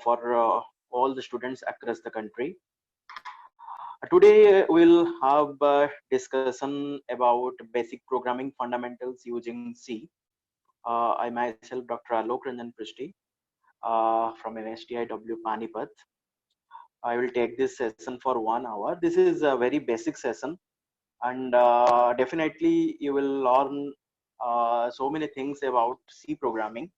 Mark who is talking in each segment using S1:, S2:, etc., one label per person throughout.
S1: for all the students across the country. Today we'll have a discussion about basic programming fundamentals using C. I myself, Dr. Alok Ranjan Prusty, from NSTIW Panipat. I will take this session for 1 hour. This is a very basic session, and definitely you will learn so many things about C programming,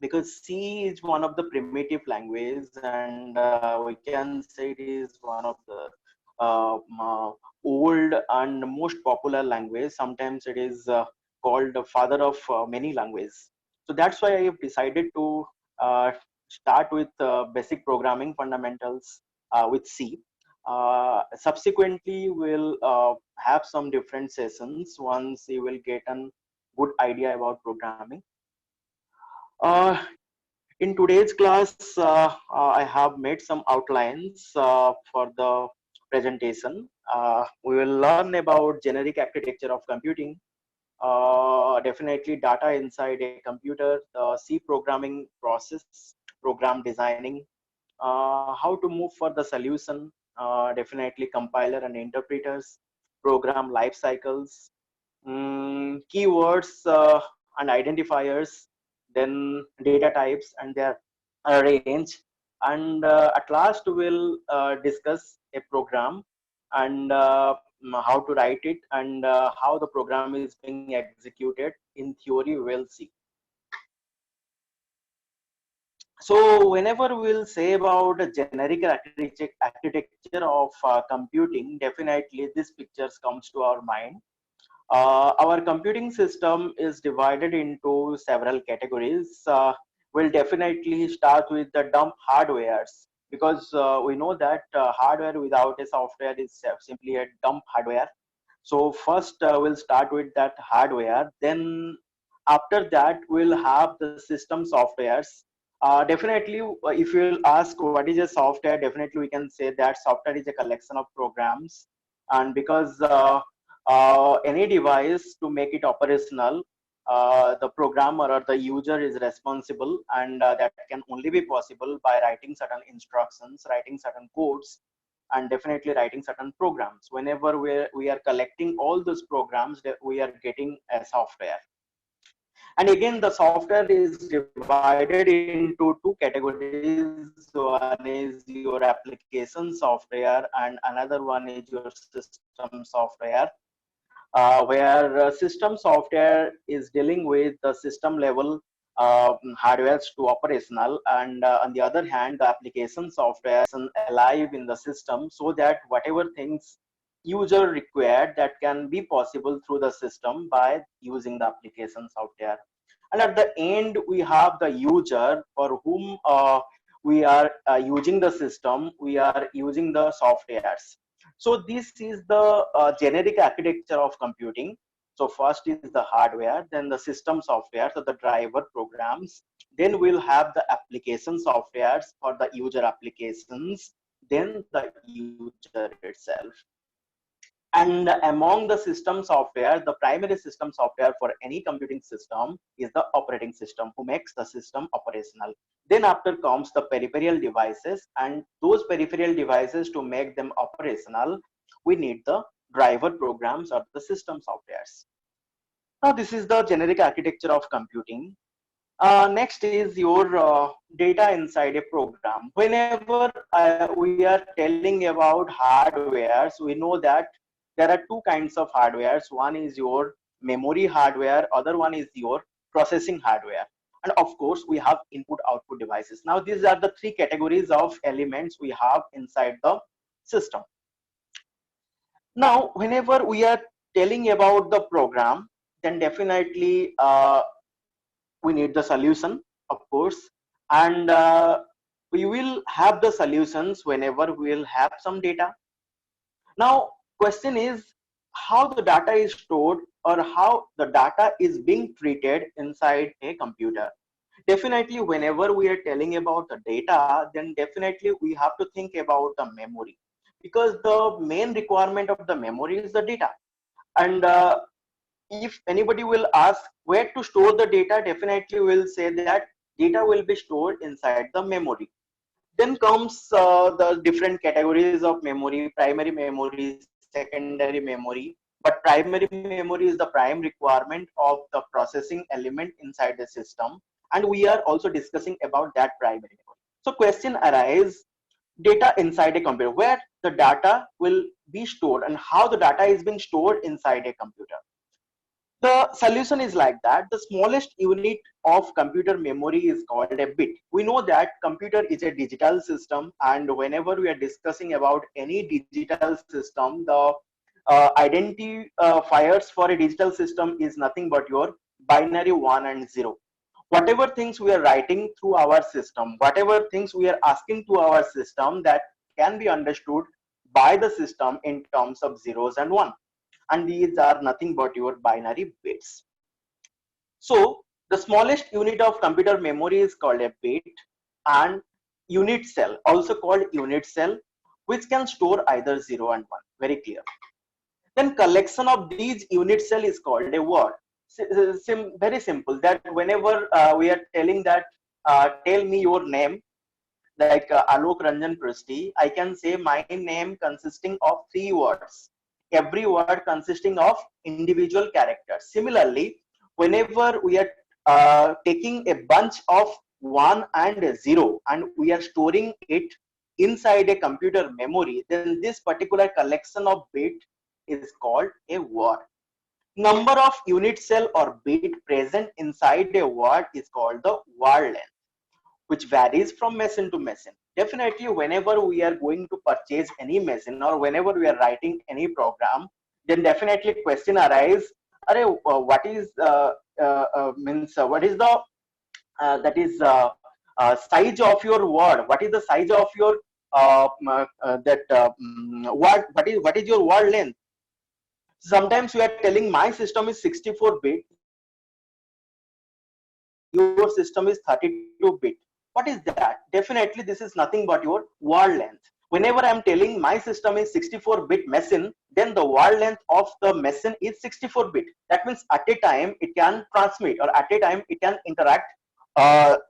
S1: because C is one of the primitive language, and we can say it is one of the old and most popular language. Sometimes it is called the father of many languages. So that's why I have decided to start with basic programming fundamentals with C. Subsequently, we'll have some different sessions once you will get a good idea about programming. Uh, in today's class, I have made some outlines for the presentation. We will learn about generic architecture of computing, definitely data inside a computer, the C programming process, program designing, how to move for the solution, definitely compiler and interpreters, program life cycles, keywords and identifiers, then data types and their range, and at last we'll discuss a program and how to write it, and how the program is being executed in theory we'll see. So whenever we'll say about a generic architecture of computing, definitely this pictures comes to our mind. Our computing system is divided into several categories. We'll definitely start with the dumb hardwares, because we know that hardware without a software is simply a dumb hardware. So first we'll start with that hardware. Then after that we'll have the system softwares. Definitely, if you'll ask what is a software, definitely we can say that software is a collection of programs. And because any device to make it operational, the programmer or the user is responsible, and that can only be possible by writing certain instructions, writing certain codes, and definitely writing certain programs. Whenever we are collecting all those programs, we are getting a software. And again, the software is divided into two categories. One is your application software, and another one is your system software, where system software is dealing with the system level hardware to operational, and on the other hand, the application software is alive in the system, so that whatever things user required, that can be possible through the system by using the application software. And at the end, we have the user for whom we are using the system, we are using the softwares. So this is the generic architecture of computing. So first is the hardware, then the system software, so the driver programs, then we'll have the application softwares for the user applications, then the user itself. And among the system software, the primary system software for any computing system is the operating system, who makes the system operational. Then after comes the peripheral devices, and those peripheral devices, to make them operational, we need the driver programs or the system softwares. Now this is the generic architecture of computing. Next is your data inside a program. Whenever we are telling about hardwares, we know that there are two kinds of hardwares. One is your memory hardware, other one is your processing hardware. And of course, we have input output devices. Now these are the three categories of elements we have inside the system. Now, whenever we are telling about the program, then definitely we need the solution, of course, and we will have the solutions whenever we will have some data. Now question is how the data is stored, or how the data is being treated inside a computer. Definitely whenever we are telling about the data, then definitely we have to think about the memory, because the main requirement of the memory is the data. And if anybody will ask where to store the data, definitely we'll say that data will be stored inside the memory. Then comes the different categories of memory: primary memory, secondary memory. But primary memory is the prime requirement of the processing element inside the system, and we are also discussing about that primary memory. So question arises: data inside a computer, where the data will be stored and how the data is being stored inside a computer. The solution is like that. The smallest unit of computer memory is called a bit. We know that computer is a digital system, and whenever we are discussing about any digital system, the identifiers for a digital system is nothing but your binary 1 and 0. Whatever things we are writing through our system, whatever things we are asking to our system, that can be understood by the system in terms of zeros and one, and these are nothing but your binary bits. So the smallest unit of computer memory is called a bit, and unit cell, also called unit cell, which can store either 0 and 1. Very clear. Then collection of these unit cell is called a word. Very simple, that whenever we are telling that tell me your name, like Alok, Ranjan, Prusty, I can say my name consisting of 3 words, every word consisting of individual characters. Similarly, whenever we are taking a bunch of 1 and 0 and we are storing it inside a computer memory, then this particular collection of bit is called a word. Number of unit cell or bit present inside a word is called the word length, which varies from machine to machine. Definitely, whenever we are going to purchase any machine or whenever we are writing any program, then definitely question arises: what is what is the size of your word? What is the size of your word? What is your word length? Sometimes we are telling my system is 64-bit, your system is 32-bit. What is that? Definitely this is nothing but your word length. Whenever I'm telling my system is 64-bit machine, then the word length of the machine is 64-bit. That means at a time it can transmit, or at a time it can interact the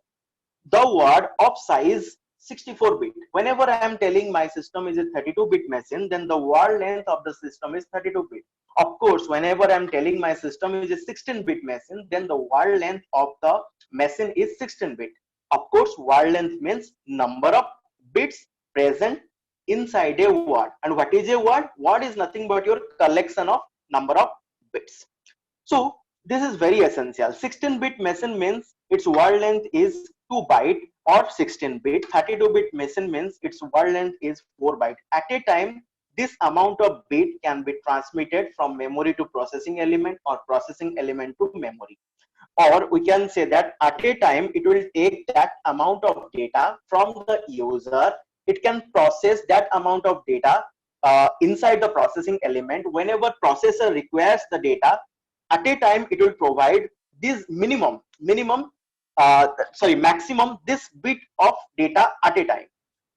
S1: word of size 64-bit. Whenever I am telling my system is a 32-bit machine, then the word length of the system is 32-bit. Of course, whenever I am telling my system is a 16-bit machine, then the word length of the machine is 16-bit. Of course, word length means number of bits present inside a word. And what is a word? Word is nothing but your collection of number of bits. So this is very essential. 16-bit machine means its word length is 2 byte or 16-bit. 32-bit machine means its word length is 4 byte. At a time, this amount of bit can be transmitted from memory to processing element or processing element to memory. Or we can say that at a time it will take that amount of data from the user. It can process that amount of data inside the processing element. Whenever processor requires the data, at a time it will provide this maximum this bit of data at a time.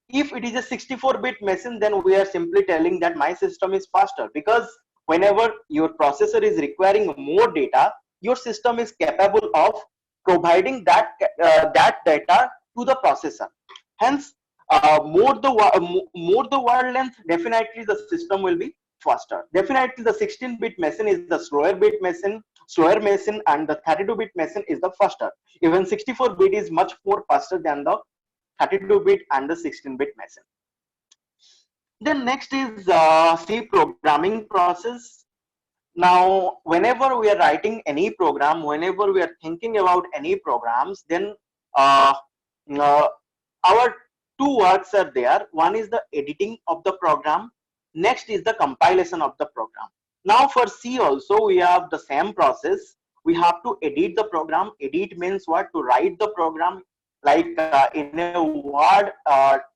S1: If it is a 64-bit machine, then we are simply telling that my system is faster, because whenever your processor is requiring more data, your system is capable of providing that data to the processor. Hence, more the word length, definitely the system will be faster. Definitely, the 16-bit machine is the slower machine, and the 32-bit machine is the faster. Even 64-bit is much more faster than the 32-bit and the 16-bit machine. Then next is C programming process. Now, whenever we are writing any program, whenever we are thinking about any programs, then our two works are there. One is the editing of the program. Next is the compilation of the program. Now for C also, we have the same process. We have to edit the program. Edit means what? To write the program. Like in a Word,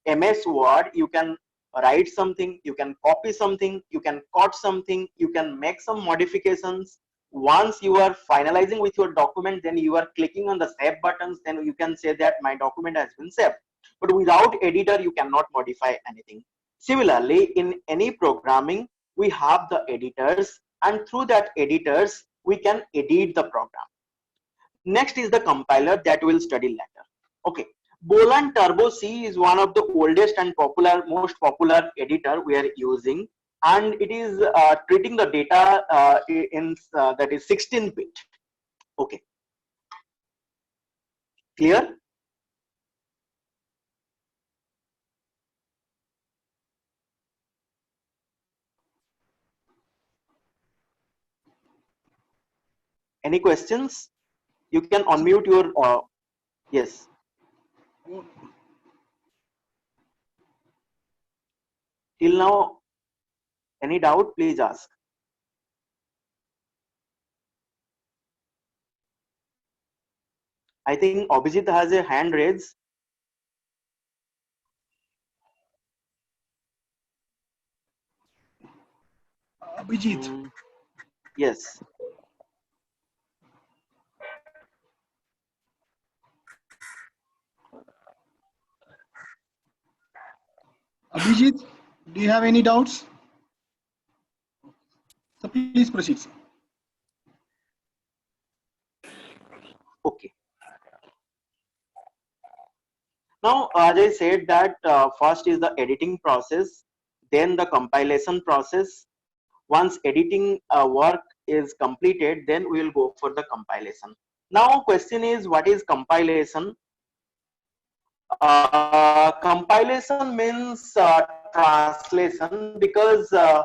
S1: MS Word, you can write something, you can copy something, you can cut something, you can make some modifications. Once you are finalizing with your document, then you are clicking on the save buttons, then you can say that my document has been saved. But without editor, you cannot modify anything. Similarly, in any programming, we have the editors, and through that editors, we can edit the program. Next is the compiler, that we'll study later. Okay. Bolan Turbo C is one of the oldest and most popular editor we are using, and it is treating the data in that is 16-bit. Okay, clear? Any questions? You can unmute your yes. Till now, any doubt? Please ask. I think Abhijit has a hand raised.
S2: Abhijit.
S1: Yes.
S2: Abhijit, do you have any doubts? So please proceed, sir.
S1: Okay. Now, as I said that first is the editing process, then the compilation process. Once editing work is completed, then we will go for the compilation. Now, question is, what is compilation? Compilation means translation, because uh,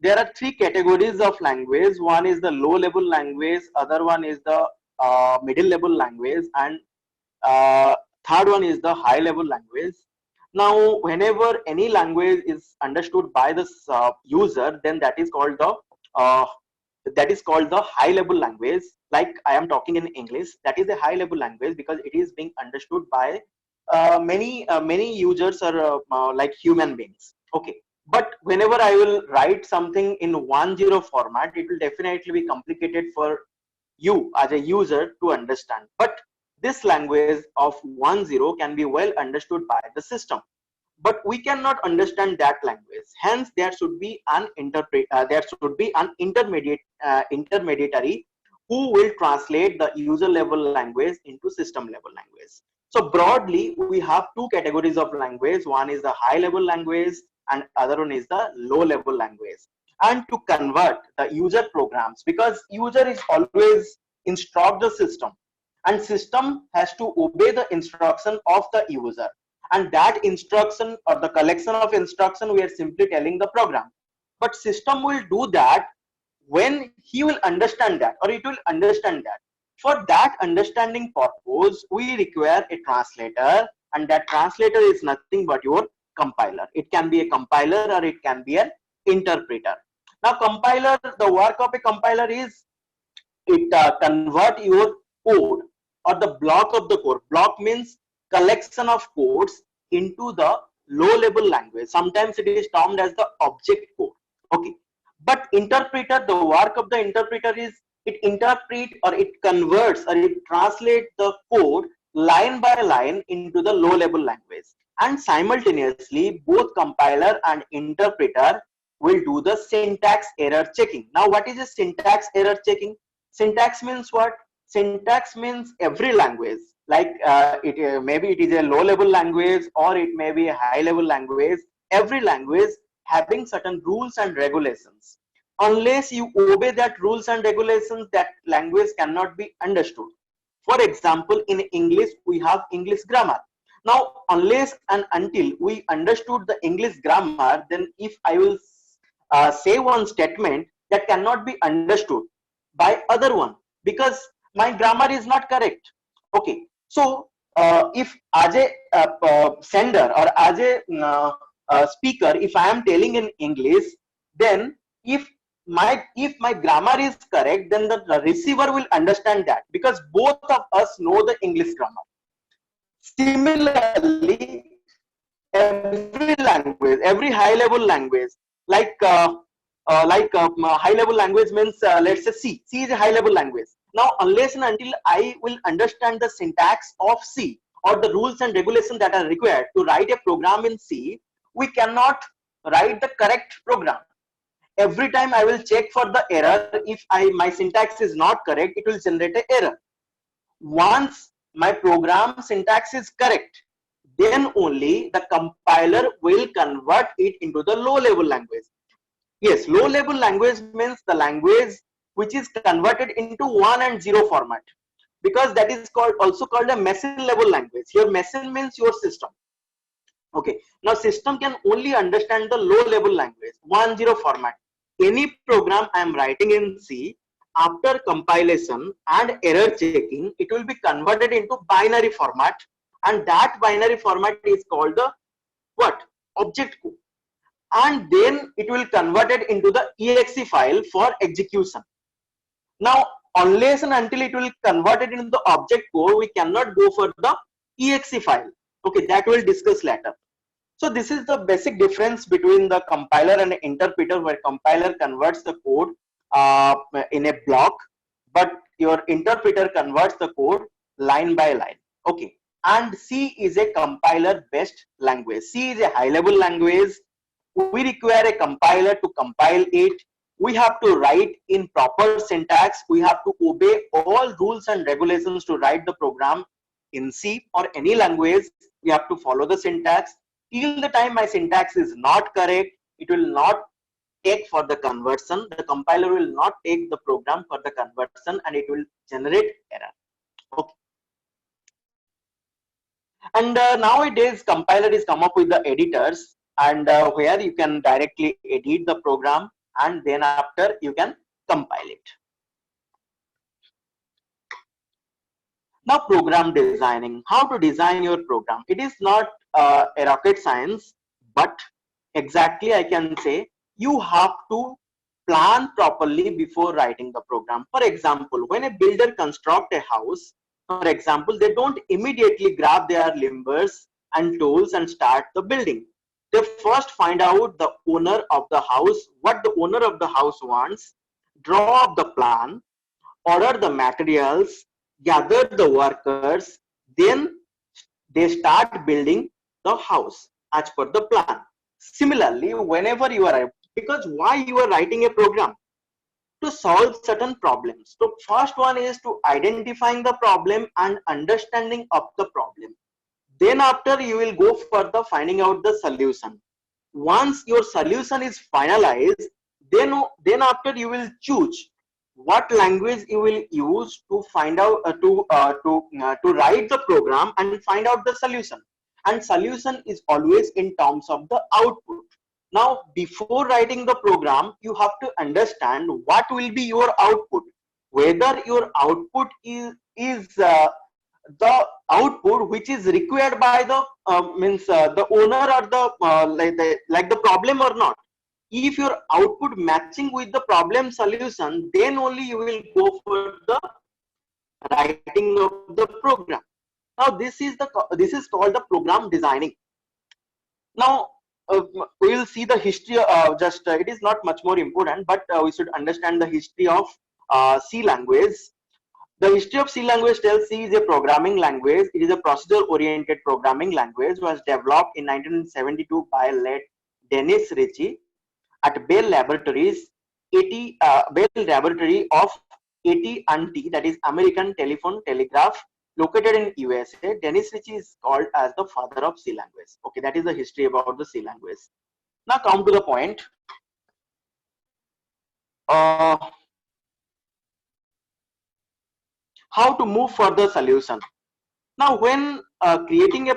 S1: there are three categories of language. One is the low level language, other one is the middle level language, and uh, third one is the high level language. Now, whenever any language is understood by the user, then uh, that is called the high level language. Like I am talking in English, that is a high level language because it is being understood by many users or like human beings. Okay, but whenever I will write something in 1.0 format, it will definitely be complicated for you as a user to understand. But this language of 1.0 can be well understood by the system, but we cannot understand that language. Hence, there should be an intermediary who will translate the user level language into system level language. So broadly, we have two categories of language. One is the high level language and other one is the low level language. And to convert the user programs, because user is always instruct the system, and system has to obey the instruction of the user, and that instruction or the collection of instruction we are simply telling the program, but system will do that when he will understand that or it will understand that. For that understanding purpose, we require a translator, and that translator is nothing but your compiler. It can be a compiler or it can be an interpreter. Now, compiler, the work of a compiler is it convert your code or the block of the code. Block means collection of codes into the low level language. Sometimes it is termed as the object code. Okay, but interpreter, the work of the interpreter is it interpret or it converts or it translates the code line by line into the low level language, and simultaneously both compiler and interpreter will do the syntax error checking. Now, what is a syntax error checking? Syntax means what? Syntax means every language, like maybe it is a low level language or it may be a high level language. Every language having certain rules and regulations. Unless you obey that rules and regulations, that language cannot be understood. For example, in English, we have English grammar. Now, unless and until we understood the English grammar, then if I will say one statement, that cannot be understood by other one because my grammar is not correct. Okay, so if as a sender or as a speaker, if I am telling in English, then if my grammar is correct, then the receiver will understand that because both of us know the English grammar. Similarly, every language, every high level language, like high level language means let's say C. C is a high level language. Now, unless and until I will understand the syntax of C or the rules and regulations that are required to write a program in C, we cannot write the correct program. Every time I will check for the error. If my syntax is not correct, it will generate an error. Once my program syntax is correct, then only the compiler will convert it into the low level language. Yes, low level language means the language which is converted into 1 and 0 format, because that is called also called a machine level language. Here machine means your system. Okay, now system can only understand the low level language 1.0 format. Any program I am writing in C, after compilation and error checking, it will be converted into binary format, and that binary format is called the what? Object code, and then it will convert it into the exe file for execution. Now, unless and until it will convert it into the object code, we cannot go for the exe file. Okay, that we'll discuss later. So this is the basic difference between the compiler and the interpreter, where compiler converts the code in a block, but your interpreter converts the code line by line. Okay, and C is a compiler based language. C is a high level language. We require a compiler to compile it. We have to write in proper syntax. We have to obey all rules and regulations to write the program in C or any language. We have to follow the syntax. Till the time my syntax is not correct, it will not take for the conversion. The compiler will not take the program for the conversion, and it will generate error. Okay. And nowadays compiler is come up with the editors, and where you can directly edit the program, and then after you can compile it. Now program designing, how to design your program. It is not a rocket science, but exactly I can say you have to plan properly before writing the program. For example, when a builder construct a house, for example, they don't immediately grab their limbers and tools and start the building. They first find out the owner of the house, what the owner of the house wants, draw up the plan, order the materials, gather the workers, then they start building the house as per the plan. Similarly, whenever you are, because why you are writing a program? To solve certain problems. So first one is to identifying the problem and understanding of the problem. Then after you will go for the finding out the solution. Once your solution is finalized, then after you will choose what language you will use to find out to write the program and find out the solution. And solution is always in terms of the output. Now before writing the program, you have to understand what will be your output, whether your output is the output which is required by the the owner or the like the problem or not. If your output matching with the problem solution, then only you will go for the writing of the program. Now this is called the program designing. Now we will see the history. It is not much more important, but we should understand the history of C language. The history of C language tells C is a programming language. It is a procedure-oriented programming language. Was developed in 1972 by late Dennis Ritchie at Bell Laboratories, Bell Laboratory of AT&T, that is American Telephone Telegraph, located in USA. Dennis Ritchie is called as the father of C language. Okay, that is the history about the C language. Now come to the point. How to move for the solution. Now when creating a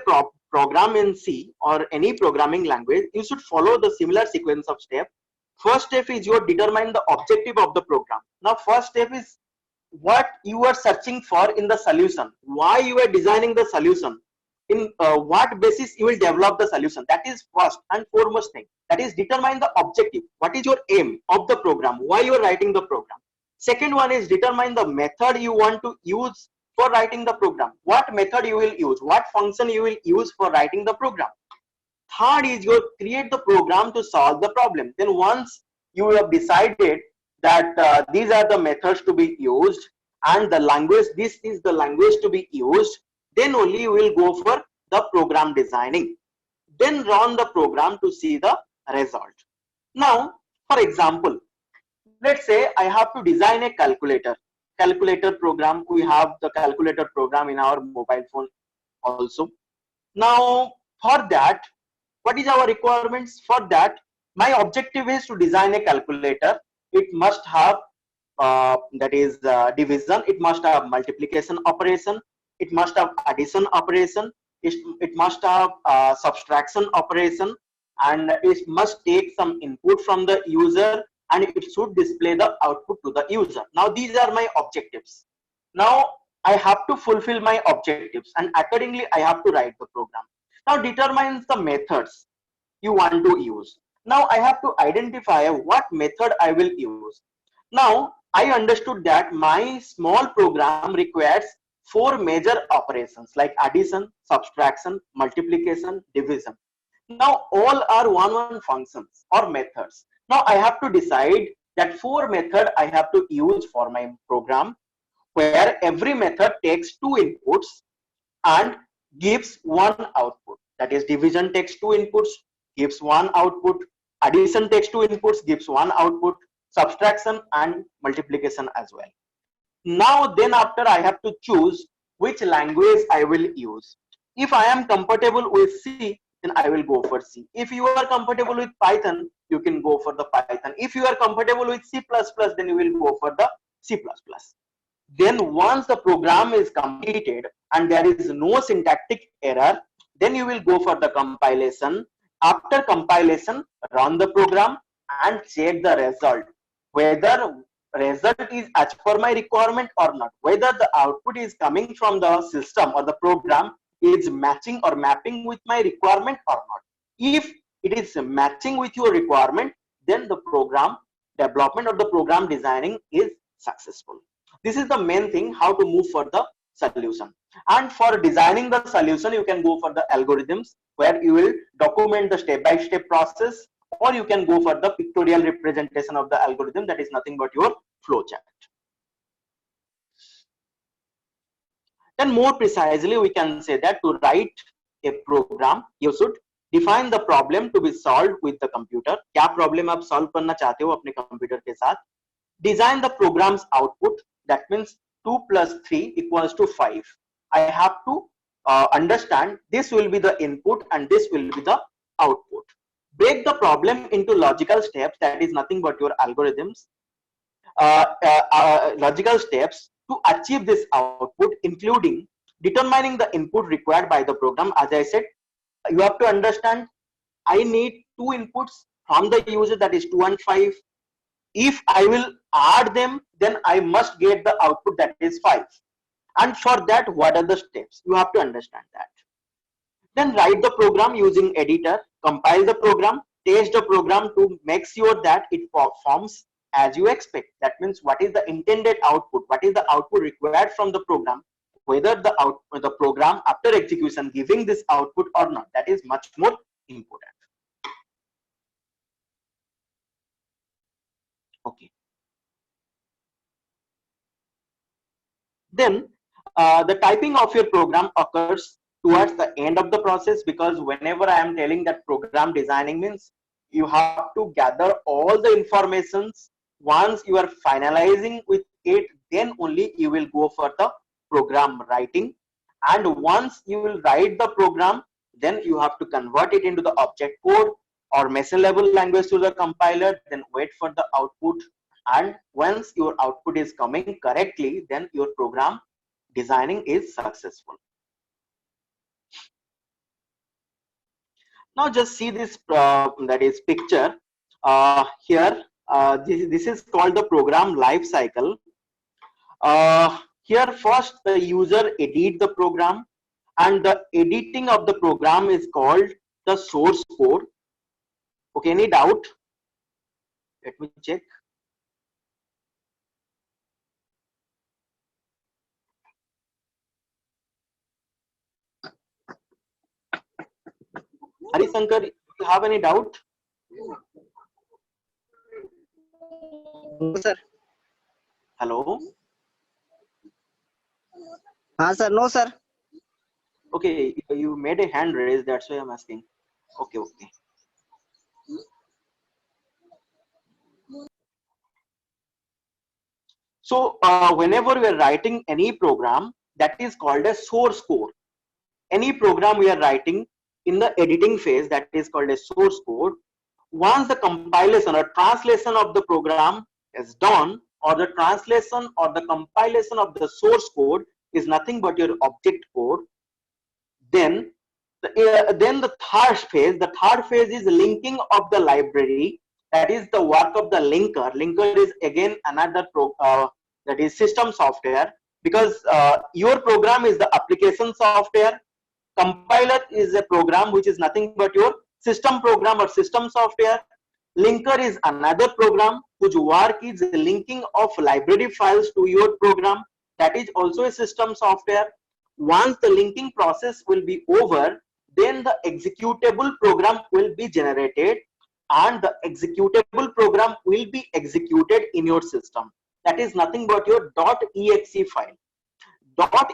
S1: program in C or any programming language, you should follow the similar sequence of steps. First step is you determine the objective of the program. Now first step is what you are searching for in the solution, why you are designing the solution, in what basis you will develop the solution. That is first and foremost thing. That is determine the objective, what is your aim of the program, why you are writing the program. Second one is determine the method you want to use for writing the program, what method you will use, what function you will use for writing the program. Third is you create the program to solve the problem. Then once you have decided that these are the methods to be used and the language, this is the language to be used, then only you will go for the program designing. Then run the program to see the result. Now for example, let's say I have to design a calculator. calculator program. We have the calculator program in our mobile phone also. Now for that, what is our requirements for that? My objective is to design a calculator. It must have that is division, it must have multiplication operation, it must have addition operation, it must have subtraction operation, and it must take some input from the user, and it should display the output to the user. Now these are my objectives. Now I have to fulfill my objectives, and accordingly I have to write the program. Now determines the methods you want to use. Now I have to identify what method I will use. Now I understood that my small program requires 4 major operations like addition, subtraction, multiplication, division. Now all are one functions or methods. Now I have to decide that 4 method I have to use for my program, where every method takes 2 inputs and gives 1 output. That is, division takes 2 inputs, gives 1 output, addition takes 2 inputs, gives 1 output, subtraction and multiplication as well. Now then after I have to choose which language I will use. If I am comfortable with C, then I will go for C. If you are comfortable with Python, you can go for the Python. If you are comfortable with C++, then you will go for the C++. Then once the program is completed and there is no syntactic error, then you will go for the compilation. After compilation, run the program and check the result, whether result is as per my requirement or not, whether the output is coming from the system or the program is matching or mapping with my requirement or not. If it is matching with your requirement, then the program development or the program designing is successful. This is the main thing, how to move for the solution. And for designing the solution, you can go for the algorithms, where you will document the step-by-step process, or you can go for the pictorial representation of the algorithm, that is nothing but your flowchart. Then more precisely, we can say that to write a program, you should define the problem to be solved with the computer. क्या problem आप solve करना चाहते हो अपने computer के साथ. Design the program's output, that means 2 plus 3 equals to 5. I have to understand this will be the input and this will be the output. Break the problem into logical steps, that is nothing but your algorithms, logical steps to achieve this output, including determining the input required by the program. As I said, you have to understand I need 2 inputs from the user, that is 2 and 5. If I will add them, then I must get the output, that is 5. And for that, what are the steps? You have to understand that. Then write the program using editor, compile the program, test the program to make sure that it performs as you expect. That means what is the intended output, what is the output required from the program, whether the program after execution giving this output or not. That is much more important. Okay. Then the typing of your program occurs towards the end of the process, because whenever I am telling that program designing means you have to gather all the informations. Once you are finalizing with it, then only you will go for the program writing. And once you will write the program, then you have to convert it into the object code or machine level language to the compiler, then wait for the output. And once your output is coming correctly, then your program designing is successful. Now just see this that is picture here. This is called the program life cycle. Here first the user edit the program, and the editing of the program is called the source code. Okay, any doubt? Let me check. Hari Shankar, do you have any doubt?
S3: No, sir.
S1: Hello?
S3: Sir. No, sir.
S1: Okay, you made a hand raise, that's why I'm asking. Okay. So whenever we are writing any program, that is called a source code. Any program we are writing in the editing phase, that is called a source code. Once the compilation or translation of the program is done, or the translation or the compilation of the source code is nothing but your object code, then the third phase is linking of the library. That is the work of the linker. Linker is again another that is system software, because your program is the application software. Compiler is a program which is nothing but your system program or system software. Linker is another program whose work is linking of library files to your program. That is also a system software. Once the linking process will be over, then the executable program will be generated, and the executable program will be executed in your system. That is nothing but your .exe file.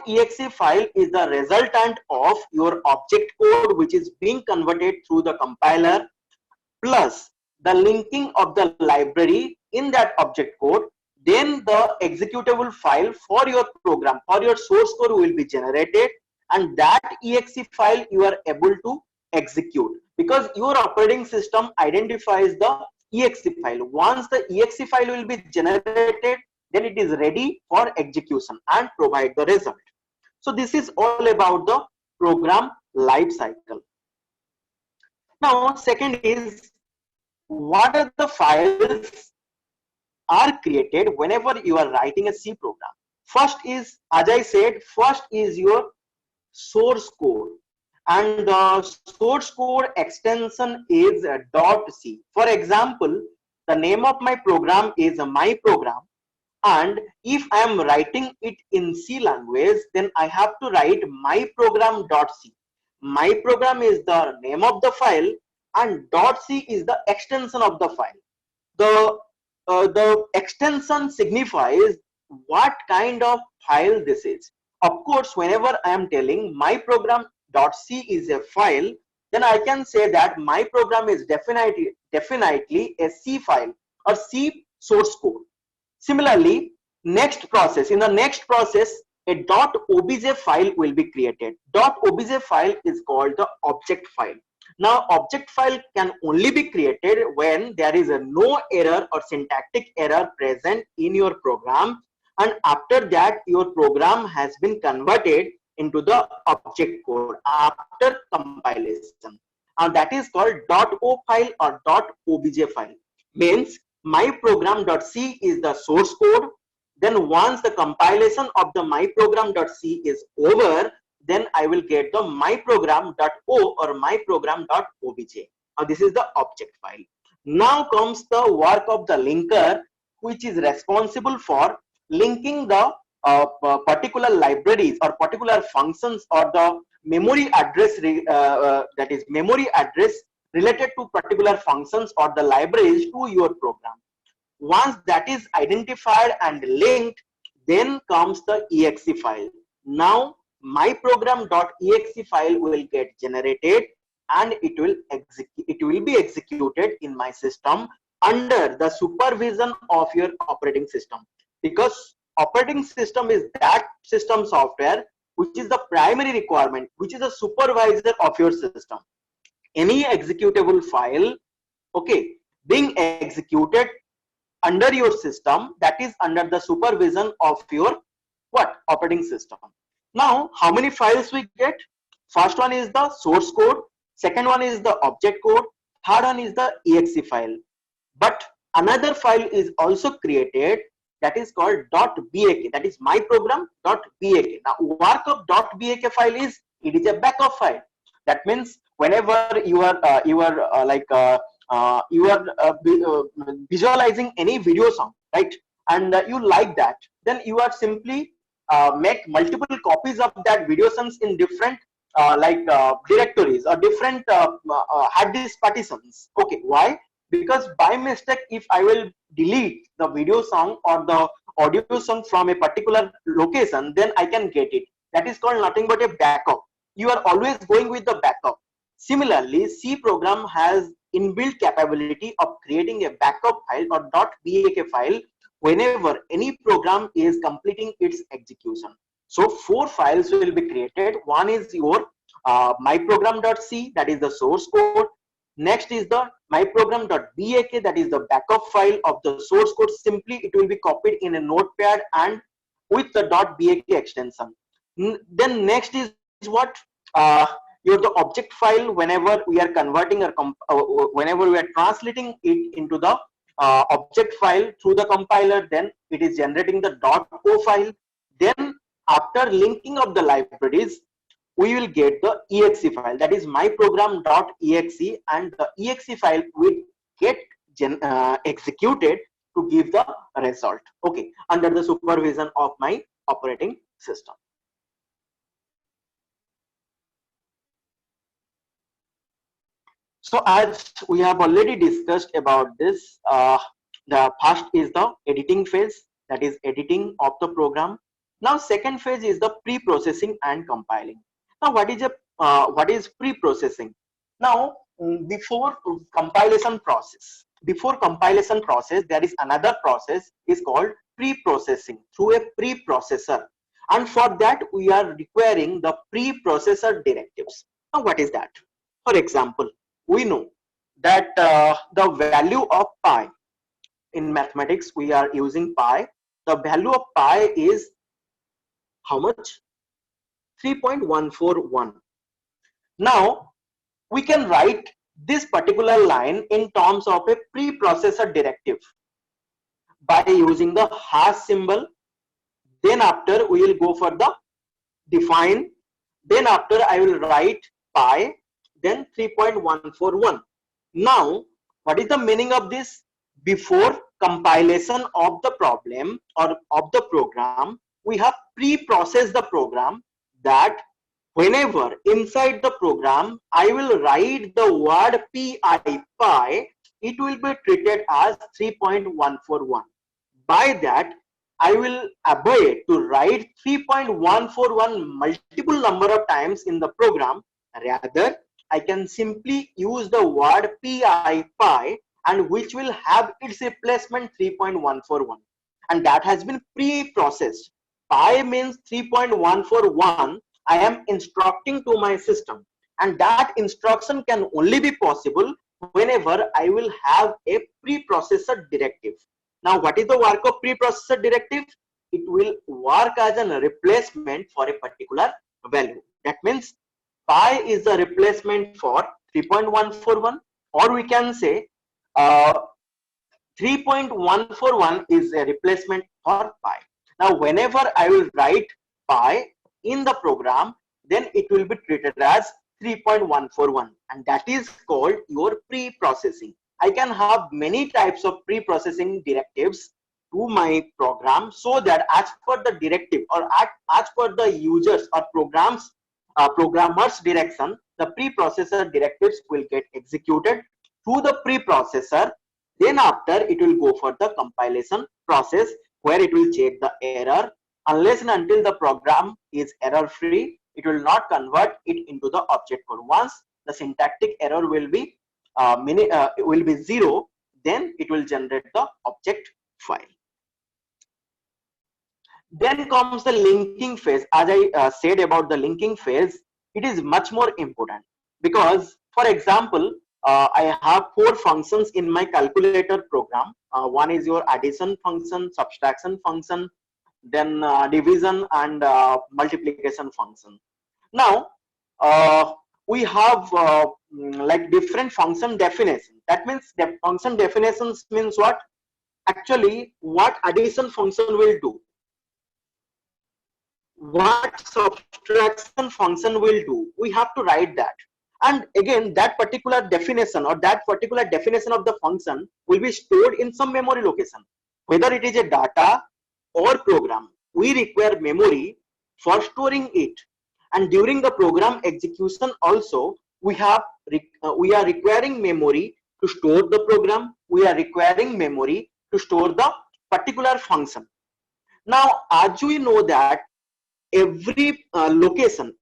S1: .exe file is the resultant of your object code, which is being converted through the compiler, plus the linking of the library in that object code. Then the executable file for your program, for your source code, will be generated, and that exe file you are able to execute, because your operating system identifies the exe file. Once the exe file will be generated, then it is ready for execution and provide the result. So this is all about the program life cycle. Now second is, what are the files are created whenever you are writing a C program. First is, as I said, first is your source code, and the source code extension is .c. For example, the name of my program is my program, and if I am writing it in C language, then I have to write my program.c. My program is the name of the file, and .c is the extension of the file. The extension signifies what kind of file this is. Of course, whenever I am telling my program.c is a file, then I can say that my program is definitely a C file or C source code. Similarly, next process, in the next process, a .obj file will be created. .obj file is called the object file. Now object file can only be created when there is no error or syntactic error present in your program, and after that your program has been converted into the object code after compilation, and that is called .o file or .obj file. Means my program.c is the source code. Then once the compilation of the my program.c is over, then I will get the my program.o or my program.obj. Now this is the object file. Now comes the work of the linker, which is responsible for linking the particular libraries or particular functions or the memory address, that is memory address related to particular functions or the libraries to your program. Once that is identified and linked, then comes the exe file. Now my program.exe file will get generated, and it will be executed in my system under the supervision of your operating system, because operating system is that system software which is the primary requirement, which is a supervisor of your system. Any executable file, okay, being executed under your system, that is under the supervision of your what operating system. Now how many files we get? First one is the source code, second one is the object code, third one is the exe file. But another file is also created, that is called .bak, that is my program.bak. Now work of .bak file is, it is a backup file. That means whenever you are visualizing any video song, right, and you like that, then you are simply make multiple copies of that video songs in different directories or different hard disk partitions. Okay, why? Because by mistake, if I will delete the video song or the audio song from a particular location, then I can get it. That is called nothing but a backup. You are always going with the backup. Similarly, C program has inbuilt capability of creating a backup file or .bak file whenever any program is completing its execution. So 4 files will be created. One is your myprogram.c, that is the source code. Next is the myprogram.bak, that is the backup file of the source code. Simply it will be copied in a notepad and with the .bak extension. Then next is what, your the object file. Whenever we are converting or whenever we are translating it into the object file through the compiler, then it is generating the .o file. Then after linking of the libraries, we will get the exe file, that is myprogram.exe, and the exe file will get executed to give the result, okay, under the supervision of my operating system. So as we have already discussed about this, the first is the editing phase, that is editing of the program. Now second phase is the pre-processing and compiling. Now what is pre-processing? Now before compilation process, there is another process is called pre-processing through a preprocessor, and for that we are requiring the preprocessor directives. Now what is that? For example, we know that the value of pi in mathematics, we are using pi. The value of pi is how much? 3.141. Now we can write this particular line in terms of a preprocessor directive by using the hash symbol. Then after we will go for the define. Then after I will write pi, then 3.141. Now what is the meaning of this? Before compilation of the problem or of the program, we have pre-processed the program, that whenever inside the program I will write the word pi, it will be treated as 3.141. By that I will avoid to write 3.141 multiple number of times in the program. Rather, I can simply use the word pi and which will have its replacement 3.141, and that has been pre-processed. Pi means 3.141. I am instructing to my system, and that instruction can only be possible whenever I will have a preprocessor directive. Now what is the work of preprocessor directive? It will work as a replacement for a particular value. That means pi is the replacement for 3.141, or we can say 3.141 is a replacement for pi. Now whenever I will write pi in the program, then it will be treated as 3.141, and that is called your pre-processing. I can have many types of pre-processing directives to my program, so that as per the directive or as per the users or programmer's direction, the preprocessor directives will get executed through the preprocessor. Then after it will go for the compilation process, where it will check the error. Unless and until the program is error free, it will not convert it into the object code. Once the syntactic error will be zero, then it will generate the object file. Then comes the linking phase. As I said about the linking phase, it is much more important, because for example, I have 4 functions in my calculator program. One is your addition function, subtraction function, then division and multiplication function. Now we have like different function definitions. That means the function definitions means what? Actually, what addition function will do, what subtraction function will do, we have to write that. And again, that particular definition or that particular definition of the function will be stored in some memory location. Whether it is a data or program, we require memory for storing it. And during the program execution also, we are requiring memory to store the program. We are requiring memory to store the particular function. Now, as we know that every location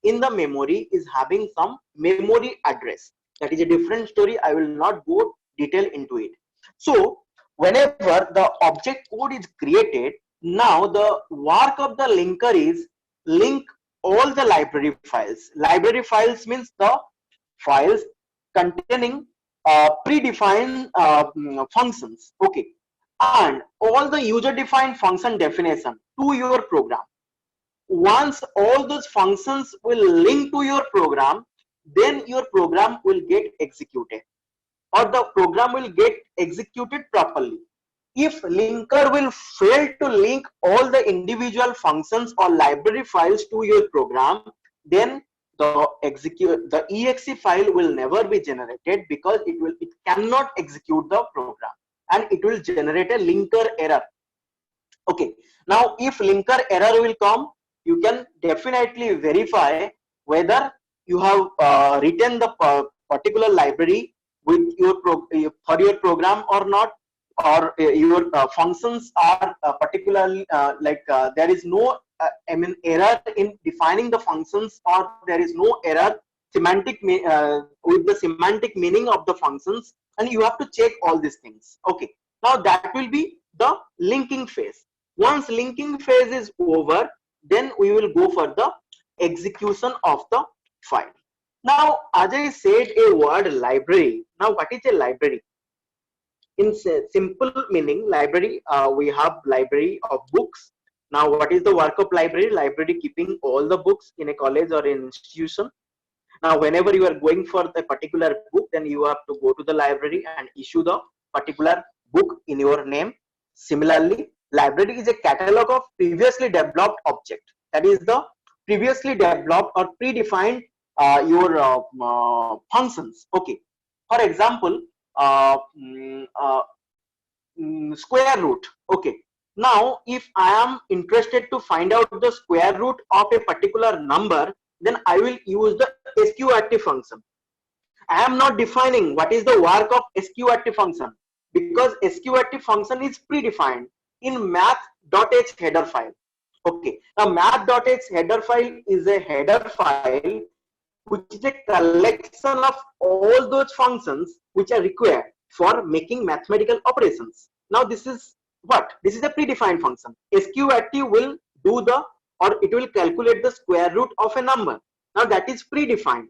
S1: in the memory is having some memory address. That is a different story. I will not go detail into it. So whenever the object code is created, now the work of the linker is link all the library files. Library files means the files containing predefined functions, okay, and all the user defined function definition to your program. Once all those functions will link to your program, then your program will get executed, or the program will get executed properly. If linker will fail to link all the individual functions or library files to your program, then the exe file will never be generated, because it cannot execute the program, and it will generate a linker error. Okay, now if linker error will come, you can definitely verify whether you have written the particular library with your for your program or not, or your functions are particularly there is no error in defining the functions, or there is no error with the semantic meaning of the functions, and you have to check all these things. Okay, now that will be the linking phase. Once linking phase is over, then we will go for the execution of the file. Now, as I said a word library. Now, what is a library? In simple meaning, library, we have library of books. Now, what is the work of library? Library keeping all the books in a college or an institution. Now, whenever you are going for a particular book, then you have to go to the library and issue the particular book in your name. Similarly, library is a catalog of previously developed object. That is the previously developed or predefined your functions. Okay. For example, square root. Okay. Now, if I am interested to find out the square root of a particular number, then I will use the sqrt function. I am not defining what is the work of sqrt function, because sqrt function is predefined in math.h header file. Okay, now math.h header file is a header file which is a collection of all those functions which are required for making mathematical operations. Now this is what? This is a predefined function. sqrt will do the, or it will calculate the square root of a number. Now that is predefined.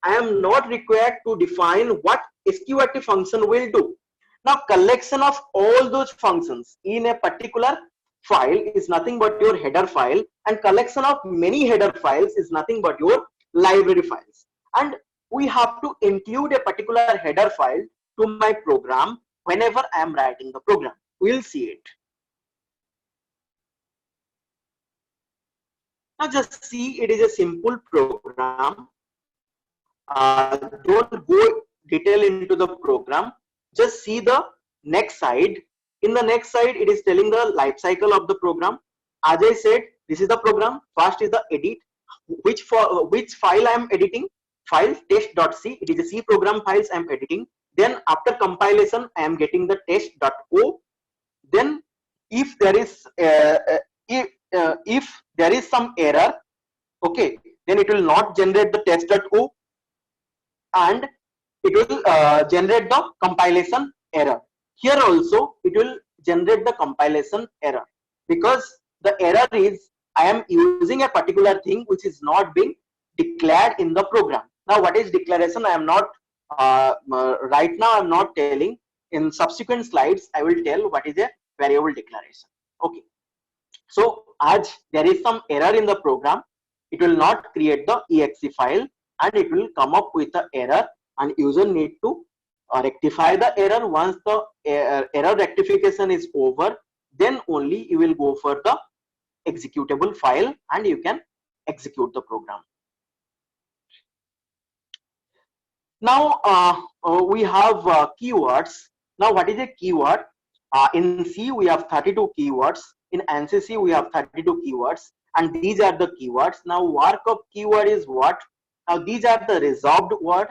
S1: I am not required to define what sqrt function will do. Now collection of all those functions in a particular file is nothing but your header file, and collection of many header files is nothing but your library files. And we have to include a particular header file to my program whenever I am writing the program. We'll see it. Now just see, it is a simple program. Don't go detail into the program. Just see the next side. In the next side, it is telling the life cycle of the program. As I said, this is the program. First is the edit. Which file I am editing? File test.c. It is a C program files I am editing. Then after compilation, I am getting the test.o. Then if there is some error, okay, then it will not generate the test.o, and it will generate the compilation error. Here also it will generate the compilation error, because the error is I am using a particular thing which is not being declared in the program. Now what is declaration? I am not right now I am not telling. In subsequent slides I will tell what is a variable declaration. Okay, so as there is some error in the program, it will not create the exe file, and it will come up with the error, and user need to rectify the error. Once the error rectification is over, then only you will go for the executable file and you can execute the program. Now we have keywords. Now what is a keyword? In C we have 32 keywords. In ANSI C we have 32 keywords, and these are the keywords. Now work of keyword is what? Now these are the reserved word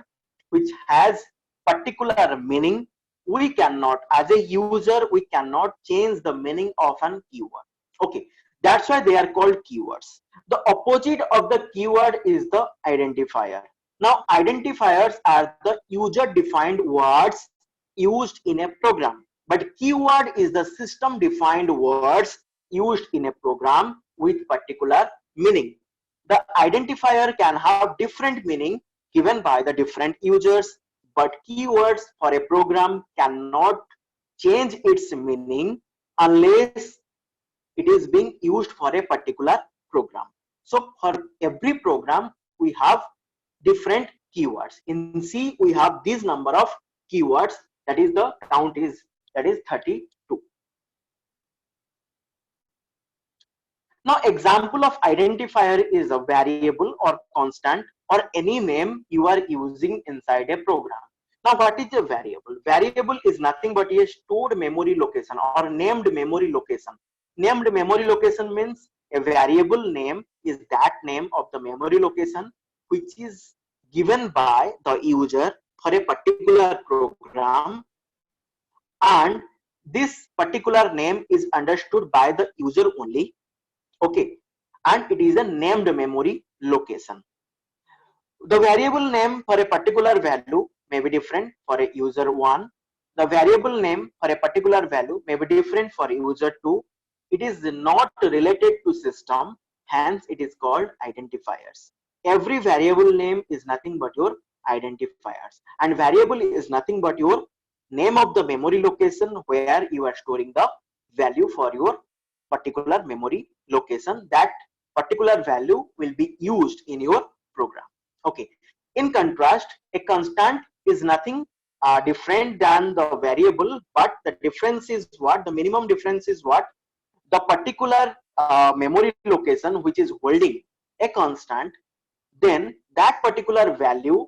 S1: which has particular meaning. We cannot, as a user, we cannot change the meaning of an keyword. Okay, that's why they are called keywords. The opposite of the keyword is the identifier. Now identifiers are the user defined words used in a program. But keyword is the system defined words used in a program with particular meaning. The identifier can have different meaning given by the different users, but keywords for a program cannot change its meaning unless it is being used for a particular program. So for every program we have different keywords. In C we have this number of keywords, that is the count is, that is 32. Now example of identifier is a variable or constant or any name you are using inside a program. Now what is a variable? Variable is nothing but a stored memory location or named memory location. Named memory location means a variable name is that name of the memory location which is given by the user for a particular program, and this particular name is understood by the user only. Okay, and it is a named memory location. The variable name for a particular value may be different for a user 1. The variable name for a particular value may be different for user 2. It is not related to system, hence it is called identifiers. Every variable name is nothing but your identifiers, and variable is nothing but your name of the memory location where you are storing the value for your particular memory location. That particular value will be used in your program. Okay, in contrast, a constant is nothing different than the variable, but the difference is what? The minimum difference is what? The particular memory location which is holding a constant, then that particular value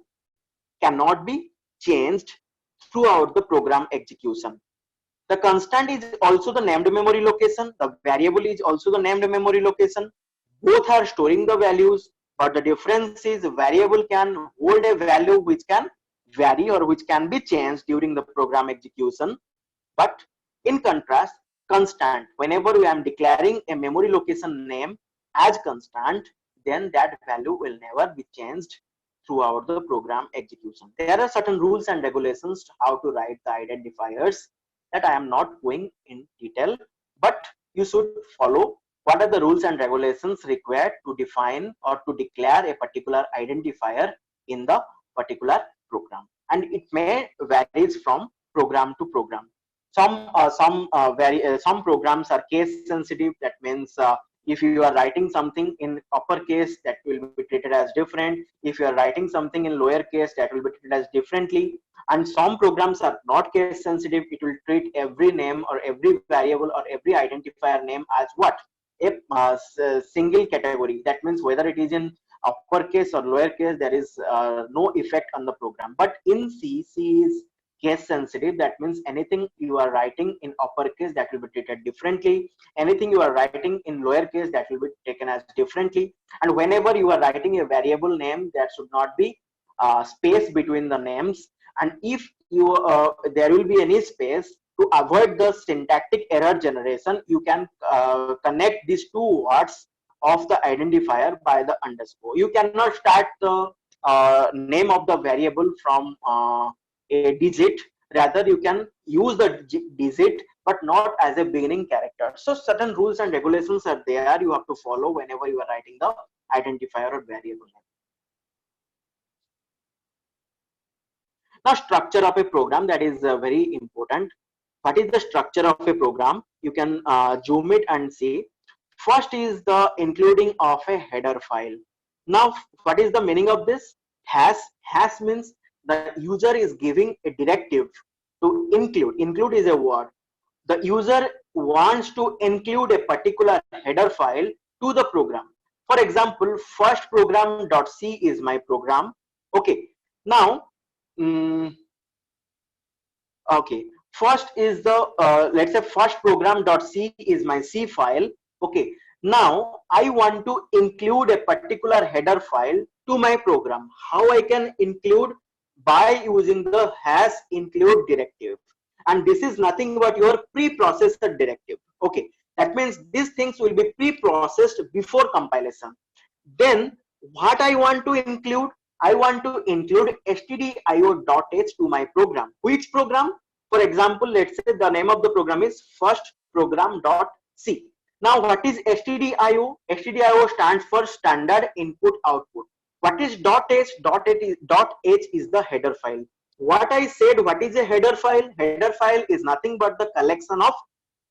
S1: cannot be changed throughout the program execution. The constant is also the named memory location. The variable is also the named memory location. Both are storing the values, but the difference is variable can hold a value which can vary or which can be changed during the program execution. But in contrast, constant, whenever I am declaring a memory location name as constant, then that value will never be changed throughout the program execution. There are certain rules and regulations how to write the identifiers that I am not going in detail, but you should follow what are the rules and regulations required to define or to declare a particular identifier in the particular program, and it may varies from program to program. Some programs are case sensitive. That means if you are writing something in uppercase, that will be treated as different. If you are writing something in lowercase, that will be treated as differently. And some programs are not case sensitive. It will treat every name or every variable or every identifier name as what? A single category. That means whether it is in uppercase or lowercase, there is no effect on the program. But in C, C is case sensitive. That means anything you are writing in uppercase, that will be treated differently. Anything you are writing in lowercase, that will be taken as differently. And whenever you are writing a variable name, there should not be space between the names. And if you there will be any space, to avoid the syntactic error generation, you can connect these two words of the identifier by the underscore. You cannot start the name of the variable from a digit. Rather, you can use the digit but not as a beginning character. So certain rules and regulations are there you have to follow whenever you are writing the identifier or variable name. Now, structure of a program, that is very important. What is the structure of a program? You can zoom it and see. First is the including of a header file. Now, what is the meaning of this? Has means the user is giving a directive to include. Include is a word. The user wants to include a particular header file to the program. For example, first program.c is my program. Okay. Now, okay, first is the let's say first program.c is my C file. Okay, now I want to include a particular header file to my program. How I can include? By using the has include directive, and this is nothing but your preprocessor directive. Okay, that means these things will be pre-processed before compilation. Then what I want to include? I want to include stdio.h to my program. Which program? For example, let's say the name of the program is first program.c. Now, what is stdio? Stdio stands for standard input output. What is .h? .h is the header file. What I said, what is a header file? Header file is nothing but the collection of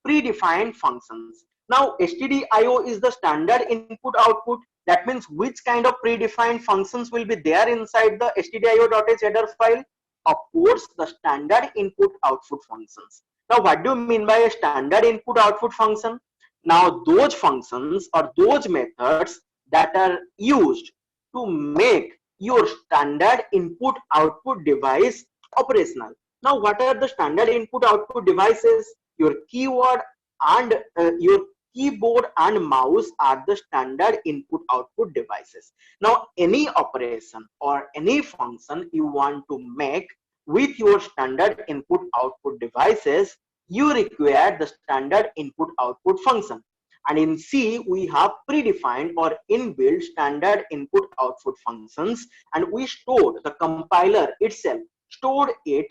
S1: predefined functions. Now, stdio is the standard input output. That means which kind of predefined functions will be there inside the stdio.h header file? Of course, the standard input output functions. Now, what do you mean by a standard input output function? Now, those functions or those methods that are used to make your standard input output device operational. Now, what are the standard input output devices? Your keyword and your keyboard and mouse are the standard input output devices. Now, any operation or any function you want to make with your standard input output devices, you require the standard input output function. And in C, we have predefined or inbuilt standard input output functions, and we stored the compiler itself, stored it,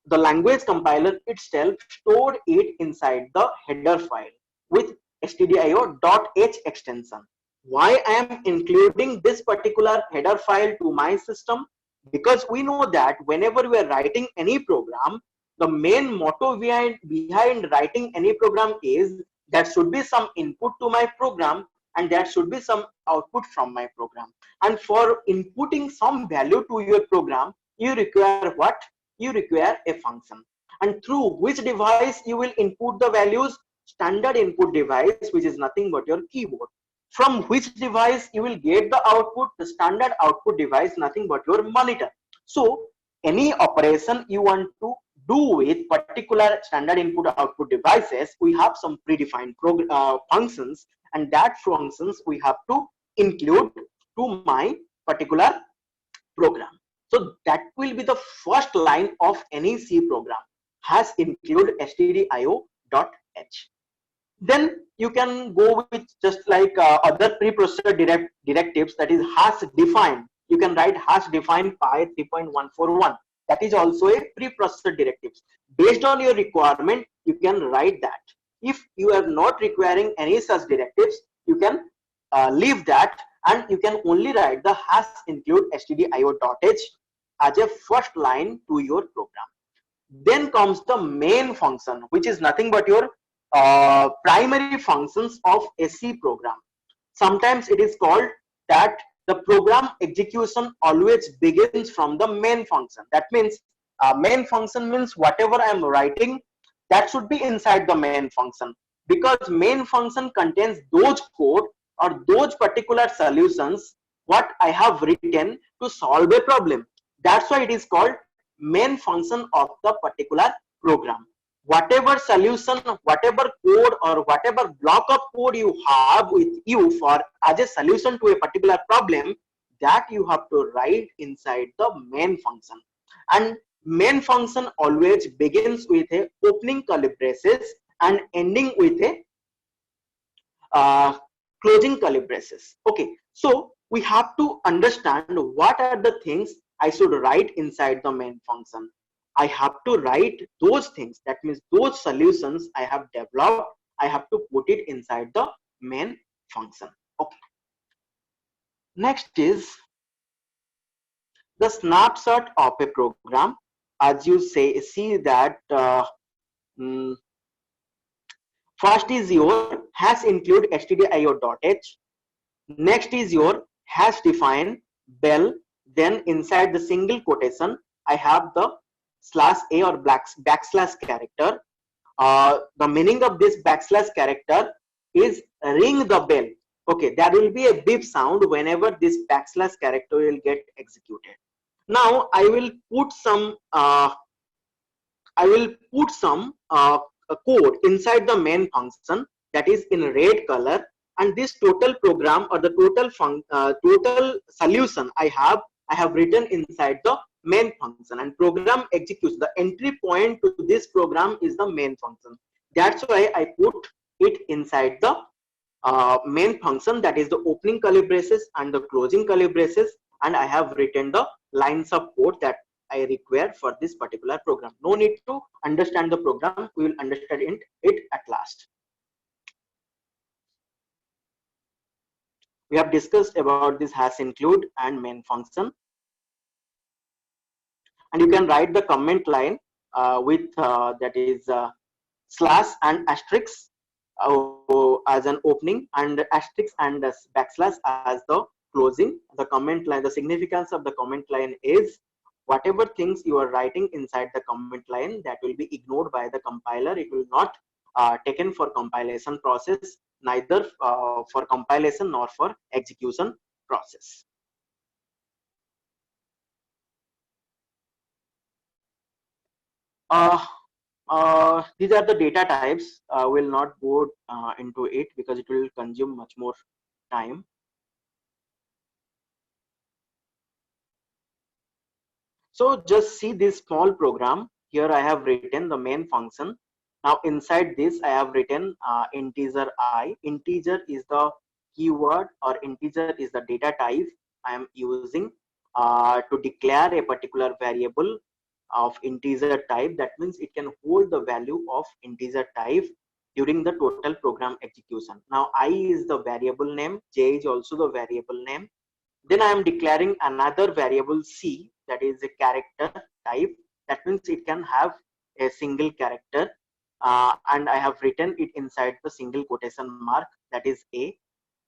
S1: the language compiler itself stored it inside the header file with stdio.h extension. Why I am including this particular header file to my system? Because we know that whenever we are writing any program, the main motto behind writing any program is that should be some input to my program and there should be some output from my program. And for inputting some value to your program, you require what? You require a function. And through which device you will input the values? Standard input device, which is nothing but your keyboard. From which device you will get the output? The standard output device, nothing but your monitor. So any operation you want to do with particular standard input output devices, we have some predefined functions, and that functions we have to include to my particular program. So that will be the first line of any C program, has include stdio.h. Then you can go with just like other preprocessor directives, that is hash define. You can write hash define pi 3.141. That is also a preprocessor directives. Based on your requirement, you can write that. If you are not requiring any such directives, you can leave that, and you can only write the hash include stdio.h as a first line to your program. Then comes the main function, which is nothing but your primary functions of a C program. Sometimes it is called that the program execution always begins from the main function. That means main function means whatever I am writing, that should be inside the main function, because main function contains those code or those particular solutions what I have written to solve a problem. That's why it is called main function of the particular program. Whatever solution, whatever code or whatever block of code you have with you for as a solution to a particular problem, that you have to write inside the main function. And main function always begins with a opening curly braces and ending with a closing curly braces. Okay, so we have to understand what are the things I should write inside the main function. I have to write those things, that means those solutions I have developed, I have to put it inside the main function. Okay. Next is the snapshot of a program. As you see that first is your hash include stdio.h, next is your hash define bell, then inside the single quotation I have the /a or backslash character. The meaning of this backslash character is ring the bell. Okay, there will be a beep sound whenever this backslash character will get executed. Now I will put some code inside the main function that is in red color, and this total program or the total solution I have written inside the main function, and program executes. The entry point to this program is the main function. That's why I put it inside the main function, that is the opening curly braces and the closing curly braces, and I have written the lines of code that I require for this particular program. No need to understand the program, we will understand it at last. We have discussed about this has include and main function, and you can write the comment line with that is slash and asterisk as an opening, and asterisk and backslash as the closing. The comment line, the significance of the comment line is whatever things you are writing inside the comment line, that will be ignored by the compiler. It will not taken for compilation process, neither for compilation nor for execution process. These are the data types. Will not go into it because it will consume much more time. So just see this small program. Here I have written the main function. Now inside this I have written integer I. Integer is the keyword, or integer is the data type I am using to declare a particular variable of integer type. That means it can hold the value of integer type during the total program execution. Now I is the variable name, j is also the variable name. Then I am declaring another variable c, that is a character type. That means it can have a single character, and I have written it inside the single quotation mark, that is a.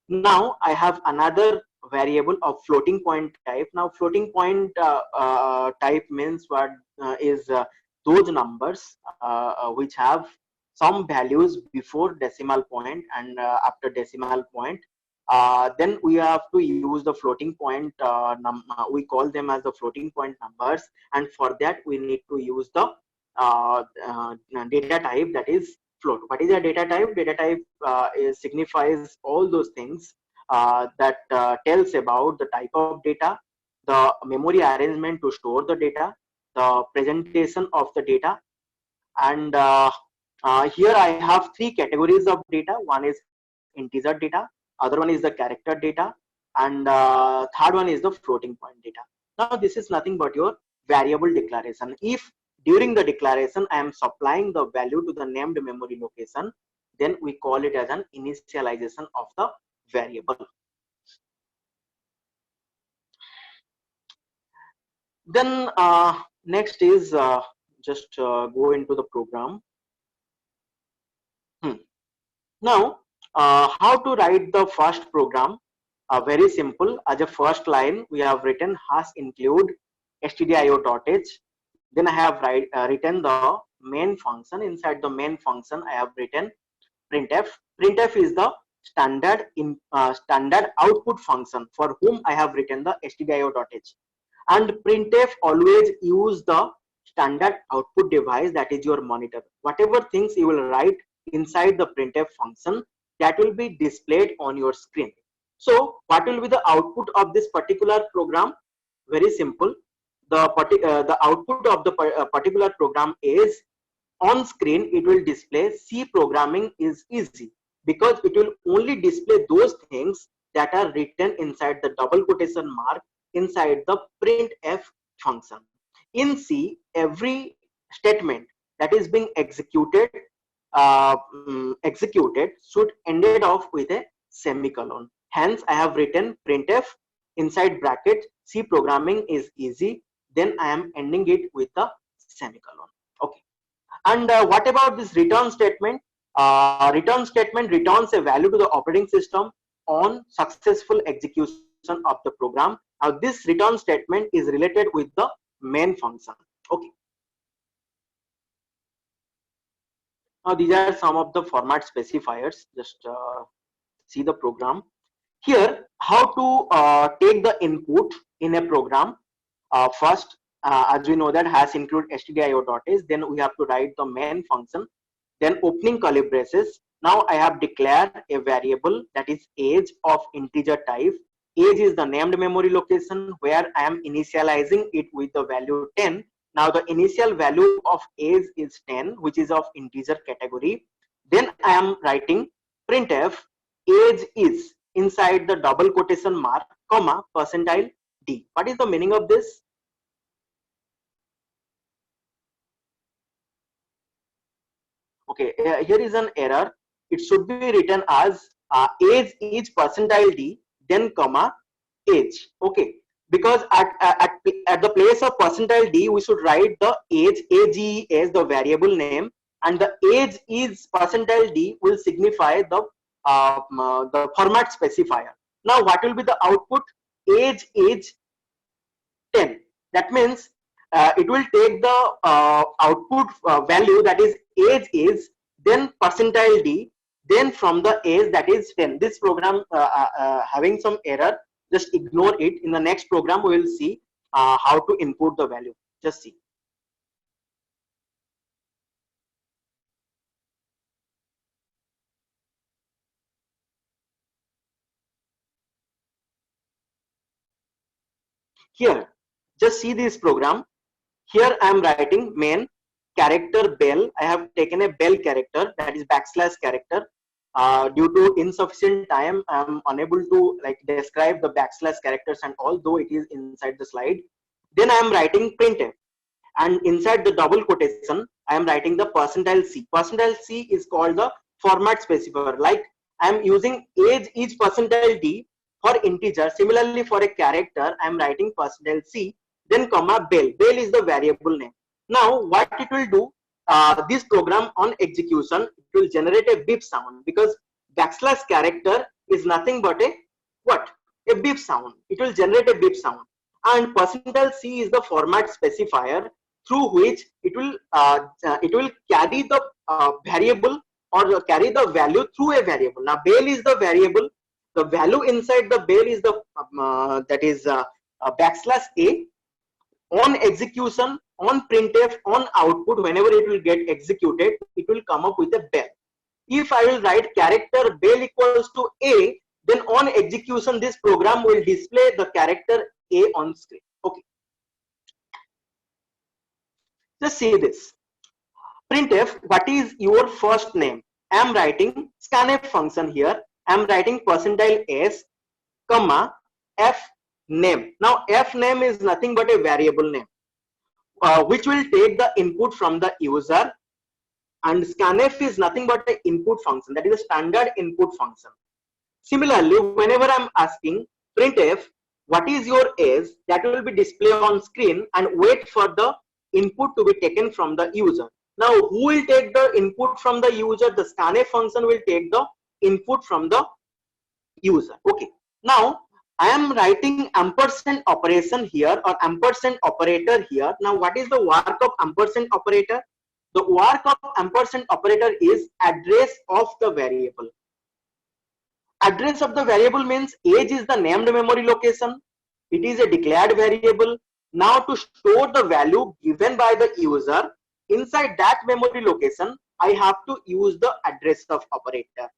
S1: Now I have another variable of floating point type. Now floating point type means what is those numbers which have some values before decimal point and after decimal point. Then we have to use the floating point we call them as the floating point numbers, and for that we need to use the data type, that is float. What is a data type? Data type signifies all those things that tells about the type of data, the memory arrangement to store the data, the presentation of the data. And here I have three categories of data. One is integer data, other one is the character data, and third one is the floating point data. Now this is nothing but your variable declaration. If during the declaration I am supplying the value to the named memory location, then we call it as an initialization of the variable. Then next is just go into the program. Now how to write the first program? Very simple. As a first line we have written has include stdio.h. Then I have written the main function. Inside the main function I have written printf. Printf is the standard output function for whom I have written the stdio.h. And printf always use the standard output device, that is your monitor. Whatever things you will write inside the printf function, that will be displayed on your screen. So what will be the output of this particular program? Very simple. The output of the particular program is, on screen it will display C programming is easy, because it will only display those things that are written inside the double quotation mark inside the printf function. In C, every statement that is being executed should ended off with a semicolon. Hence I have written printf inside bracket C programming is easy, then I am ending it with a semicolon. Okay. And what about this return statement? Return statement returns a value to the operating system on successful execution of the program. Now this return statement is related with the main function. Okay. Now these are some of the format specifiers. Just see the program. Here, how to take the input in a program. First, as we know that has include stdio.h, then we have to write the main function, then opening curly braces. Now I have declared a variable, that is age of integer type. Age is the named memory location where I am initializing it with the value 10. Now the initial value of age is 10, which is of integer category. Then I am writing printf age is inside the double quotation mark, comma, %d. What is the meaning of this? Okay, here is an error. It should be written as age is percentile d, then comma age. Okay, because at the place of percentile d, we should write the age as the variable name, and the age is percentile d will signify the format specifier. Now, what will be the output? Age is 10. That means it will take the output value, that is age is, then percentile d, then from the age, that is 10. This program having some error, just ignore it. In the next program we will see how to input the value. Just see. Here, just see this program. Here I am writing main character bell. I have taken a bell character, that is backslash character. Due to insufficient time, I am unable to like describe the backslash characters and although it is inside the slide. Then I am writing printf, and inside the double quotation I am writing the percentile c. Percentile c is called the format specifier. Like I am using age is percentile d for integer. Similarly, for a character I am writing percentile c, then comma bell. Bell is the variable name. Now what it will do, this program on execution, it will generate a beep sound, because backslash character is nothing but a what? A beep sound. It will generate a beep sound, and percentile c is the format specifier through which it will carry the variable or carry the value through a variable. Now bell is the variable. The value inside the bell is the that is backslash a. On execution, on printf, on output, whenever it will get executed, it will come up with a bell. If I will write character bell equals to a, then on execution this program will display the character a on screen. Okay, just see this. Printf, what is your first name? I am writing scanf function here. I am writing percentile s, comma f name. Now f name is nothing but a variable name, which will take the input from the user, and scanf is nothing but an input function, that is a standard input function. Similarly, whenever I'm asking printf what is your age, that will be displayed on screen and wait for the input to be taken from the user. Now who will take the input from the user? The scanf function will take the input from the user. Okay, now I am writing ampersand operation here, or ampersand operator here. Now what is the work of ampersand operator? The work of ampersand operator is address of the variable. Address of the variable means age is the named memory location. It is a declared variable. Now to store the value given by the user inside that memory location, I have to use the address of operator.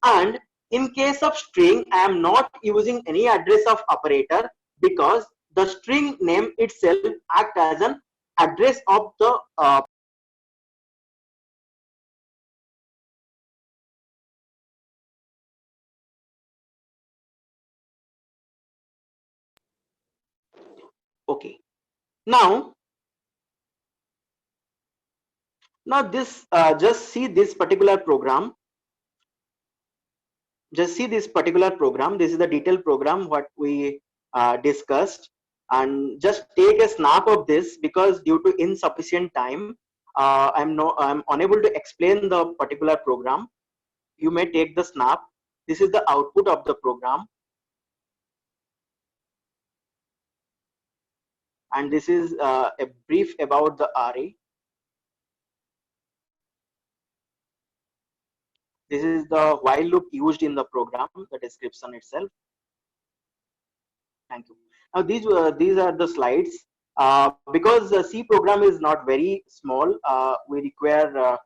S1: And in case of string, I am not using any address of operator, because the string name itself acts as an address of the okay. Now this just see this particular program. Just see this particular program. This is the detailed program what we discussed, and just take a snap of this, because due to insufficient time I'm unable to explain the particular program. You may take the snap. This is the output of the program, and this is a brief about the array. This is the while loop used in the program, the description itself. Thank you. Now these are the slides. Because the C program is not very small, we require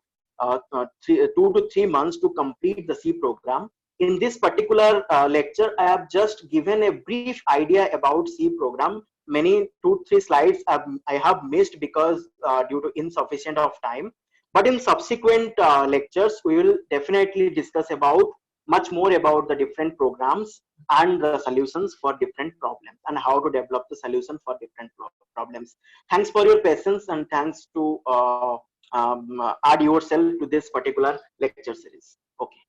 S1: 2 to 3 months to complete the C program. In this particular lecture, I have just given a brief idea about C program. Many 2-3 slides I have missed because due to insufficient of time. But in subsequent lectures, we will definitely discuss about much more about the different programs and the solutions for different problems, and how to develop the solution for different problems. Thanks for your patience, and thanks to add yourself to this particular lecture series. Okay.